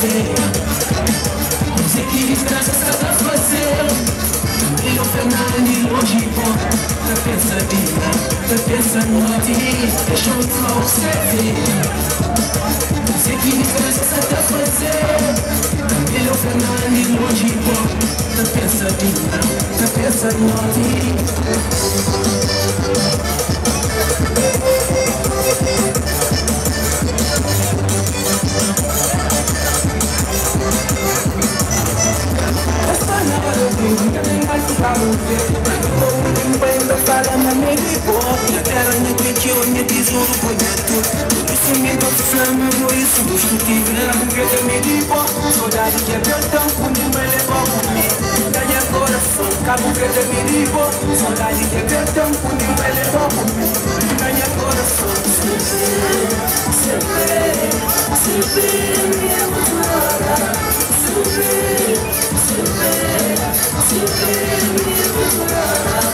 ver. Dizer que distância sabe fazer. Meu Fernando hoje bom. Tá pensando em ti. Deixa eu só você ver. Dizer que distância sabe fazer. Meu Fernando hoje bom. Tá pensando em ti. Saudade que é perdão, quando me levou comigo. Ganha coração, cabo verde me ligou. Saudade que é perdão, quando me levou comigo. Ganha coração, sempre me emocionará. Sempre me emocionará. Sempre me emocionará.